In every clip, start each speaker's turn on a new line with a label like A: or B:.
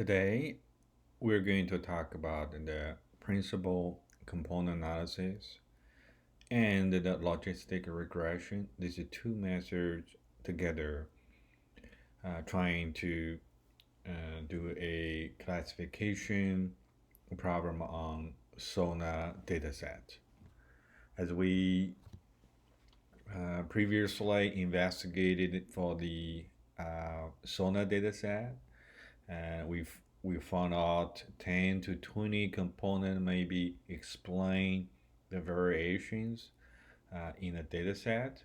A: Today, we're going to talk about the principal component analysis and the logistic regression. These are two methods together trying to do a classification problem on Sonar dataset. As we previously investigated for the Sonar dataset, we found out 10 to 20 components maybe explain the variations in a data set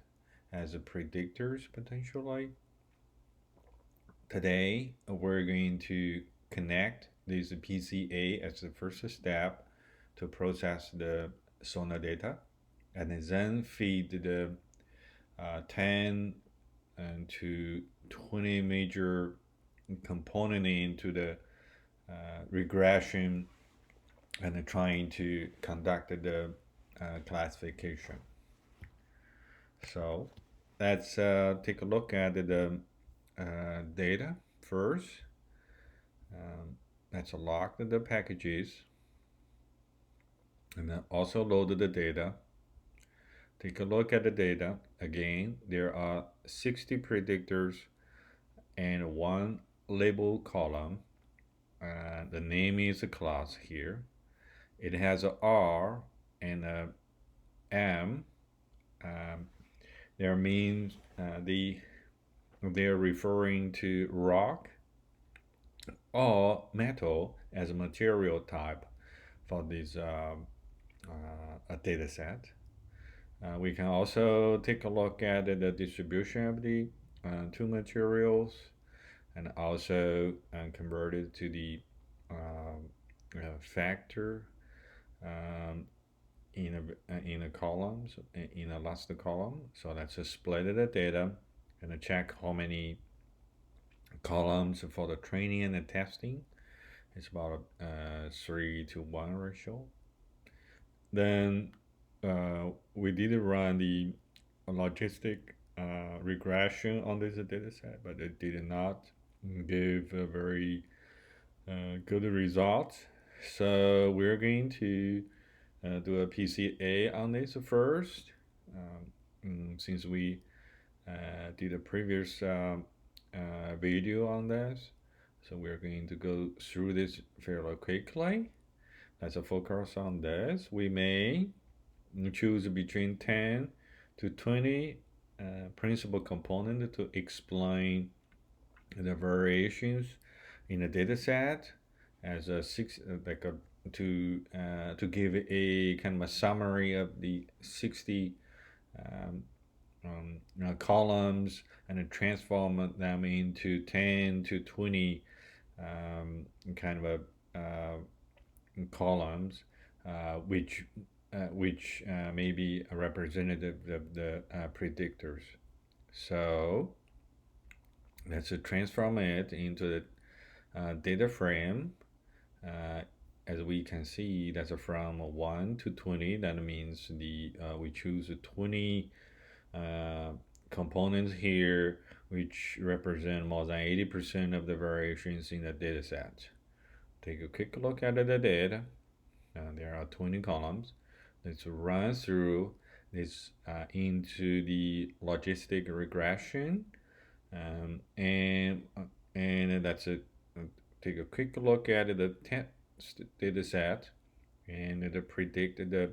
A: as a predictors potentially. Today, we're going to connect this PCA as the first step to process the Sonar data and then feed the 10 and to 20 major component into the regression and trying to conduct the classification. So let's take a look at the data first. Let's lock the packages and then also load the data. Take a look at the data. Again, there are 60 predictors and one label column. The name is a class here. It has a R and a M. There means they're referring to rock or metal as a material type for this data set. We can also take a look at the distribution of the two materials and also convert it to the factor in a columns in a last column. So let's just split the data and check how many columns for the training and the testing. It's about 3-to-1 ratio. Then we did run the logistic regression on this data set, but it did not give a very good result. So we're going to do a PCA on this first, since we did a previous video on this. So we're going to go through this fairly quickly. Let's focus on this. We may choose between 10 to 20 principal components to explain the variations in the data set as a to give a kind of a summary of the 60 columns and transform them into 10 to 20 kind of a columns, which may be a representative of the predictors. So let's transform it into the data frame. As we can see, that's from 1 to 20. That means we choose 20 components here, which represent more than 80% of the variations in the data set. Take a quick look at the data. There are 20 columns. Let's run through this into the logistic regression, and that's it. Take a quick look at the test data set and predict the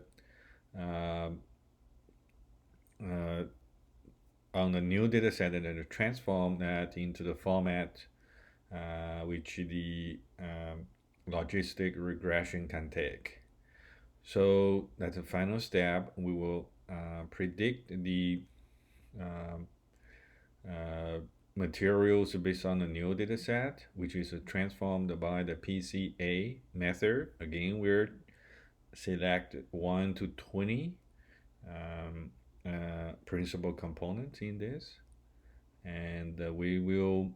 A: on the new data set and transform that into the format which the logistic regression can take. So that's the final step. We will predict the materials based on the new data set, which is transformed by the PCA method. Again, we're select 1 to 20 principal components in this, and we will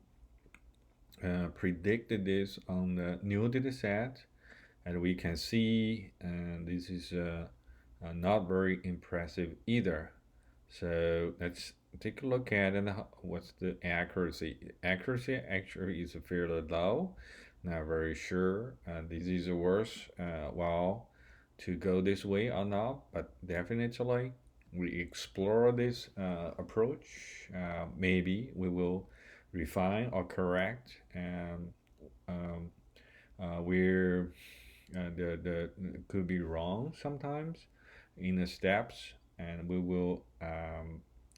A: predict this on the new data set, and we can see this is not very impressive either. So let's take a look at what's the accuracy. Accuracy actually is fairly low, Not very sure this is worse, well, to go this way or not, but definitely we explore this approach. Maybe we will refine or correct, and um, we're the could be wrong sometimes in the steps, and we will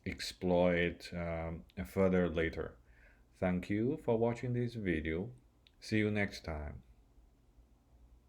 A: exploit further later. Thank you for watching this video. See you next time.